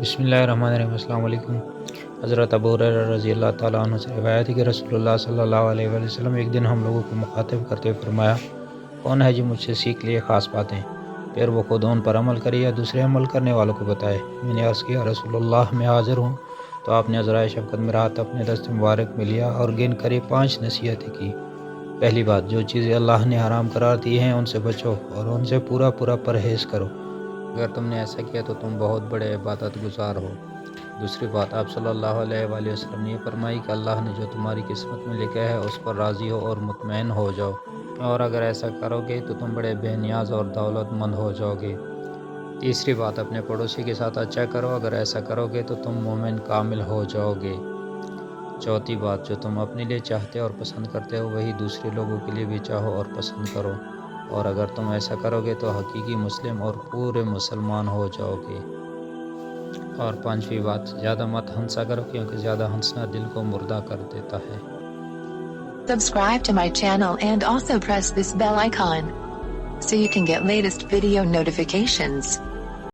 بسم اللہ الرحمن الرحیم۔ السلام علیکم۔ حضرت ابو ہریرہ رضی اللہ تعالیٰ عنہ سے روایت ہے کہ رسول اللہ صلی اللہ علیہ وآلہ وسلم ایک دن ہم لوگوں کو مخاطب کرتے ہوئے فرمایا، کون ہے جو مجھ سے سیکھ لیے خاص باتیں، پھر وہ خود ان پر عمل کرے یا دوسرے عمل کرنے والوں کو بتائے۔ میں نے عرض کیا، رسول اللہ میں حاضر ہوں۔ تو آپ نے عذرائے شفقت میرا ہاتھ اپنے دست مبارک میں لیا اور گن کر 5 نصیحتیں کی۔ پہلی بات، جو چیزیں اللہ نے حرام قرار دی ہیں ان سے بچو اور ان سے پورا پرہیز کرو۔ اگر تم نے ایسا کیا تو تم بہت بڑے عبادت گزار ہو۔ دوسری بات، آپ صلی اللہ علیہ وآلہ وسلم نے یہ فرمائی کہ اللہ نے جو تمہاری قسمت میں لکھا ہے اس پر راضی ہو اور مطمئن ہو جاؤ، اور اگر ایسا کرو گے تو تم بڑے بے نیاز اور دولت مند ہو جاؤ گے۔ تیسری بات، اپنے پڑوسی کے ساتھ اچھا کرو، اگر ایسا کرو گے تو تم مومن کامل ہو جاؤ گے۔ چوتھی بات، جو تم اپنے لیے چاہتے اور پسند کرتے ہو وہی دوسرے لوگوں کے لیے بھی چاہو اور پسند کرو، اور اگر تم ایسا کرو گے تو حقیقی مسلم اور پورے مسلمان ہو جاؤ گے۔ اور پانچویں بات، زیادہ مت ہنسا کرو کیونکہ زیادہ ہنسنا دل کو مردہ کر دیتا ہے۔ Subscribe to my channel and also press this bell icon so you can get latest video notifications.